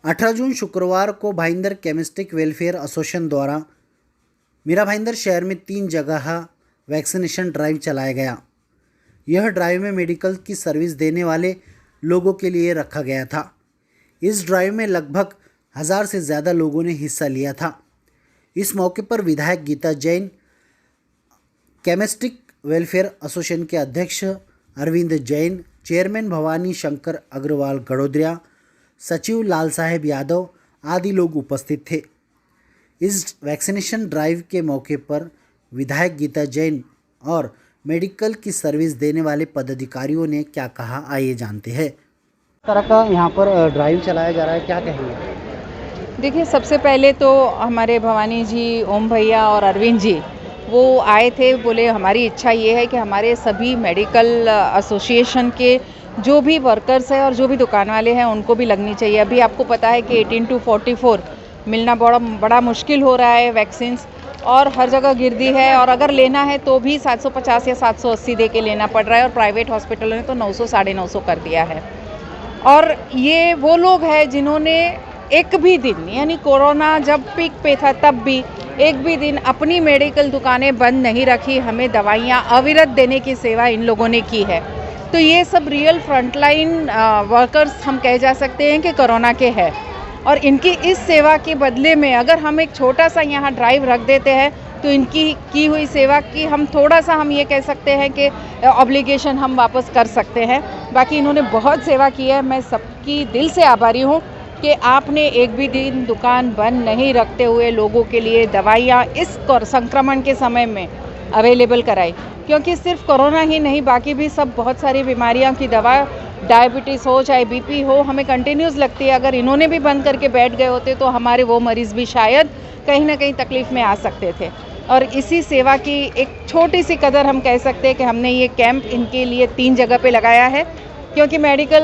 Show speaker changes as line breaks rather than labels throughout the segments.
18 जून शुक्रवार को Bhayandar केमिस्टिक welfare association द्वारा मीरा भाईंदर शहर में 3 जगह वैक्सीनेशन ड्राइव चलाया गया। यह ड्राइव में मेडिकल की सर्विस देने वाले लोगों के लिए रखा गया था। इस ड्राइव में लगभग 1000 से ज़्यादा लोगों ने हिस्सा लिया था। इस मौके पर विधायक गीता जैन, केमिस्टिक वेलफेयर एसोसिएशन के अध्यक्ष अरविंद जैन, चेयरमैन भवानी शंकर अग्रवाल गड़ोदरिया, सचिव लाल साहेब यादव आदि लोग उपस्थित थे। इस वैक्सीनेशन ड्राइव के मौके पर विधायक गीता जैन और मेडिकल की सर्विस देने वाले पदाधिकारियों ने क्या कहा, आइए जानते हैं। तरह का यहाँ पर ड्राइव चलाया जा रहा है, क्या कहेंगे?
देखिए, सबसे पहले तो हमारे भवानी जी, ओम भैया और अरविंद जी वो आए थे, बोले हमारी इच्छा ये है कि हमारे सभी मेडिकल एसोसिएशन के जो भी वर्कर्स हैं और जो भी दुकान वाले हैं उनको भी लगनी चाहिए। अभी आपको पता है कि 18 to 44 मिलना बड़ा मुश्किल हो रहा है वैक्सीन्स, और हर जगह गिरदी है, और अगर लेना है तो भी 750 या 780 दे के लेना पड़ रहा है, और प्राइवेट हॉस्पिटलों ने तो 900 950 कर दिया है। और ये वो लोग हैं जिन्होंने एक भी दिन, यानी कोरोना जब पीक पे था तब भी एक भी दिन अपनी मेडिकल दुकानें बंद नहीं रखी, हमें दवाइयाँ अविरत देने की सेवा इन लोगों ने की है। तो ये सब रियल फ्रंटलाइन वर्कर्स हम कह जा सकते हैं कि कोरोना के हैं, और इनकी इस सेवा के बदले में अगर हम एक छोटा सा यहाँ ड्राइव रख देते हैं तो इनकी की हुई सेवा की हम थोड़ा सा, हम ये कह सकते हैं कि ऑब्लिगेशन हम वापस कर सकते हैं। बाकी इन्होंने बहुत सेवा की है, मैं सबकी दिल से आभारी हूँ कि आपने एक भी दिन दुकान बंद नहीं रखते हुए लोगों के लिए दवाइयाँ इस संक्रमण के समय में अवेलेबल कराई। क्योंकि सिर्फ कोरोना ही नहीं, बाकी भी सब बहुत सारी बीमारियों की दवा, डायबिटीज़ हो चाहे बीपी हो, हमें कंटिन्यूस लगती है। अगर इन्होंने भी बंद करके बैठ गए होते तो हमारे वो मरीज़ भी शायद कहीं ना कहीं तकलीफ़ में आ सकते थे। और इसी सेवा की एक छोटी सी कदर हम कह सकते हैं कि हमने ये कैंप इनके लिए 3 जगह पे लगाया है। क्योंकि मेडिकल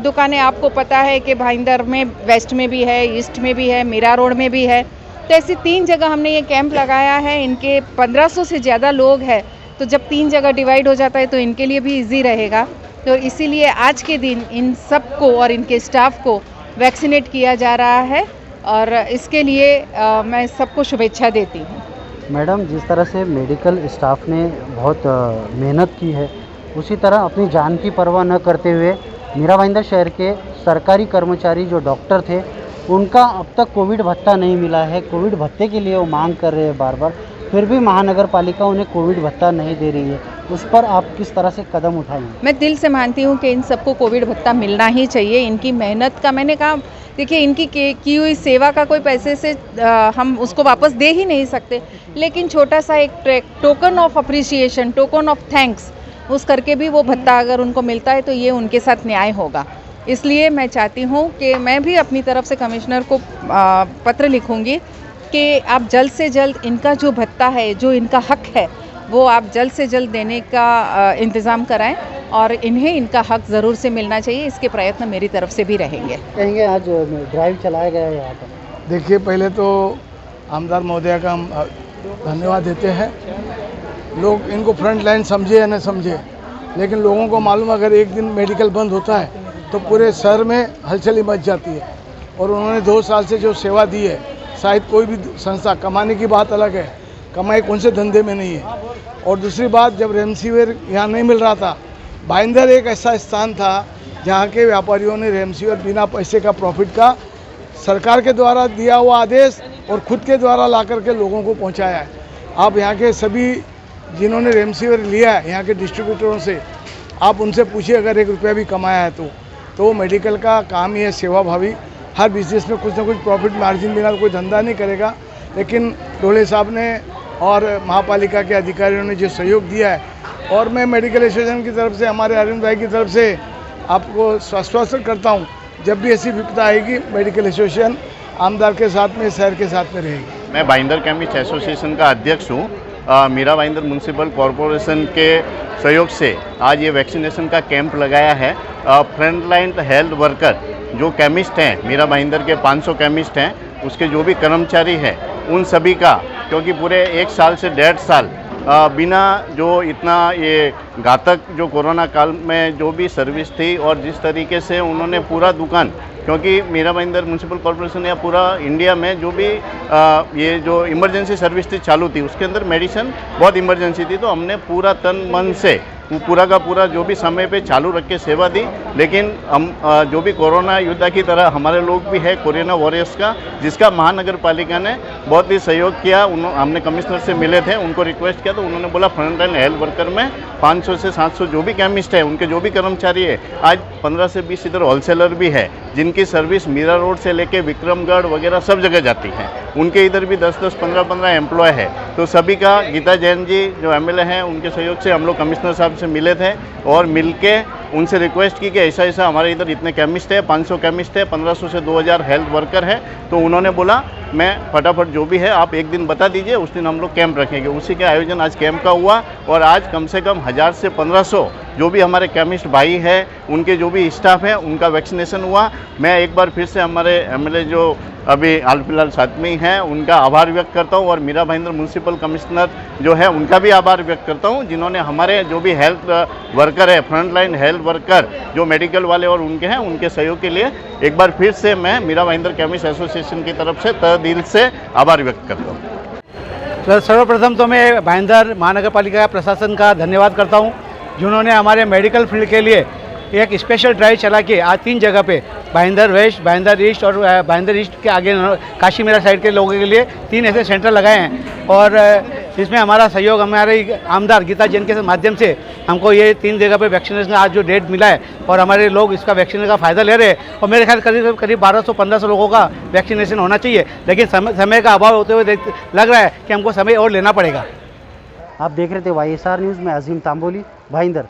दुकानें आपको पता है कि भाईंदर में वेस्ट में भी है, ईस्ट में भी है, मीरा रोड में भी है, तो ऐसी 3 जगह हमने ये कैंप लगाया है। इनके 1500 से ज़्यादा लोग हैं, तो जब 3 जगह डिवाइड हो जाता है तो इनके लिए भी इजी रहेगा। तो इसीलिए आज के दिन इन सबको और इनके स्टाफ को वैक्सीनेट किया जा रहा है, और इसके लिए मैं सबको शुभेच्छा देती हूँ।
मैडम, जिस तरह से मेडिकल स्टाफ ने बहुत मेहनत की है, उसी तरह अपनी जान की परवाह न करते हुए मीरा भाईंदर शहर के सरकारी कर्मचारी जो डॉक्टर थे, उनका अब तक कोविड भत्ता नहीं मिला है। कोविड भत्ते के लिए वो मांग कर रहे हैं बार बार, फिर भी महानगर पालिका उन्हें कोविड भत्ता नहीं दे रही है। उस पर आप किस तरह से कदम उठाएंगे?
मैं दिल से मानती हूँ कि इन सबको कोविड भत्ता मिलना ही चाहिए। इनकी मेहनत का, मैंने कहा, देखिए, इनकी की हुई सेवा का कोई पैसे से हम उसको वापस दे ही नहीं सकते, लेकिन छोटा सा एक token of appreciation, token of thanks उस करके भी वो भत्ता अगर उनको मिलता है तो ये उनके साथ न्याय होगा। इसलिए मैं चाहती हूँ कि मैं भी अपनी तरफ से कमिश्नर को पत्र लिखूँगी कि आप जल्द से जल्द इनका जो भत्ता है, जो इनका हक है, वो आप जल्द से जल्द देने का इंतज़ाम कराएं, और इन्हें इनका हक ज़रूर से मिलना चाहिए। इसके प्रयत्न मेरी तरफ से भी रहेंगे।
कहेंगे आज ड्राइव चलाया गया है यहाँ पर।
देखिए, पहले तो आमदार महोदय का हम धन्यवाद देते हैं। लोग इनको फ्रंट लाइन समझे या न समझे, लेकिन लोगों को मालूम, अगर एक दिन मेडिकल बंद होता है तो पूरे शहर में हलचल मच जाती है। और उन्होंने 2 साल से जो सेवा दी है, शायद कोई भी संस्था, कमाने की बात अलग है, कमाई कौन से धंधे में नहीं है। और दूसरी बात, जब रेमसीविर यहाँ नहीं मिल रहा था, भाईंदर एक ऐसा स्थान था जहाँ के व्यापारियों ने रेमसीविर बिना पैसे का, प्रॉफिट का, सरकार के द्वारा दिया हुआ आदेश और खुद के द्वारा ला करके लोगों को पहुँचाया है। आप यहाँ के सभी जिन्होंने रेमसीविर लिया है यहाँ के डिस्ट्रीब्यूटरों से, आप उनसे पूछिए, अगर 1 रुपया भी कमाया है तो मेडिकल का काम ही है सेवा भावी। हर बिजनेस में कुछ ना कुछ प्रॉफिट मार्जिन बिना कोई धंधा नहीं करेगा। लेकिन डोले साहब ने और महापालिका के अधिकारियों ने जो सहयोग दिया है, और मैं मेडिकल एसोसिएशन की तरफ से, हमारे अरविंद भाई की तरफ से आपको आश्वासन करता हूँ, जब भी ऐसी विपदा आएगी मेडिकल एसोसिएशन आमदार के साथ में, शहर के साथ में रहेगी।
मैं भाईंदर केमिस्ट एसोसिएशन का अध्यक्ष हूँ। मीरा भाईंदर म्यूनसिपल कॉरपोरेशन के सहयोग से आज ये वैक्सीनेशन का कैंप लगाया है। फ्रंटलाइन हेल्थ वर्कर जो केमिस्ट हैं, मीरा भाईंदर के 500 केमिस्ट हैं, उसके जो भी कर्मचारी हैं, उन सभी का, क्योंकि पूरे 1 साल से 1.5 साल बिना जो इतना ये घातक जो कोरोना काल में जो भी सर्विस थी और जिस तरीके से उन्होंने पूरा दुकान क्योंकि मीरा भाईंदर म्यूनसिपल कॉर्पोरेशन या पूरा इंडिया में जो भी ये जो इमरजेंसी सर्विस थी चालू थी, उसके अंदर मेडिसिन बहुत इमरजेंसी थी, तो हमने पूरा तन मन से वो पूरा का पूरा जो भी समय पे चालू रख के सेवा दी। लेकिन हम जो भी कोरोना योद्धा की तरह हमारे लोग भी है कोरोना वॉरियर्स का, जिसका महानगर पालिका ने बहुत ही सहयोग किया। हमने कमिश्नर से मिले थे, उनको रिक्वेस्ट किया तो उन्होंने बोला फ्रंट लाइन हेल्थ वर्कर में 500 से 700 जो भी केमिस्ट है, उनके जो भी कर्मचारी है, आज 15 से 20 इधर होलसेलर भी है जिनकी सर्विस मीरा रोड से लेके विक्रमगढ़ वगैरह सब जगह जाती है, उनके इधर भी 10-10, 15-15 एम्प्लॉय है। तो सभी का गीता जैन जी जो एमएलए हैं उनके सहयोग से हम लोग कमिश्नर साहब से मिले थे और मिलके उनसे रिक्वेस्ट की कि ऐसा ऐसा हमारे इधर इतने केमिस्ट है, 500 केमिस्ट है, 1500 से 2000 हेल्थ वर्कर है। तो उन्होंने बोला मैं फटाफट जो भी है आप एक दिन बता दीजिए, उस दिन हम लोग कैंप रखेंगे। उसी के आयोजन आज कैंप का हुआ और आज कम से कम 1000 से 1500 जो भी हमारे केमिस्ट भाई है, उनके जो भी स्टाफ है, उनका वैक्सीनेशन हुआ। मैं एक बार फिर से हमारे एमएलए जो अभी हाल फिलहाल साथ में ही हैं उनका आभार व्यक्त करता हूं और मीरा भाईंदर म्यूनसिपल कमिश्नर जो है उनका भी आभार व्यक्त करता हूं, जिन्होंने हमारे जो भी हेल्थ वर्कर है, फ्रंट लाइन हेल्थ वर्कर जो मेडिकल वाले और उनके हैं, उनके सहयोग के लिए एक बार फिर से मैं मीरा भाईंदर केमिस्ट एसोसिएशन की तरफ से तहे दिल से आभार व्यक्त करता हूँ।
तो सर्वप्रथम तो मैं भाईंदर महानगर पालिका प्रशासन का धन्यवाद करता हूँ, जिन्होंने हमारे मेडिकल फील्ड के लिए एक स्पेशल ड्राइव चला के आज 3 जगह पे भाईंदर वेस्ट, भाईंदर ईस्ट और भाईंदर ईस्ट के आगे काशी मेरा साइड के लोगों के लिए 3 ऐसे सेंटर लगाए हैं और इसमें हमारा सहयोग हमारे आमदार गीता जैन के माध्यम से हमको ये 3 जगह पे वैक्सीनेशन का आज जो डेट मिला है और हमारे लोग इसका वैक्सीनेशन का फ़ायदा ले रहे हैं और मेरे ख्याल करीब 1200-1500 लोगों का वैक्सीनेशन होना चाहिए, लेकिन समय का अभाव होते हुए लग रहा है कि हमको समय और लेना पड़ेगा।
आप देख रहे थे YSR न्यूज़ में अजीम तांबोली, भाईंदर।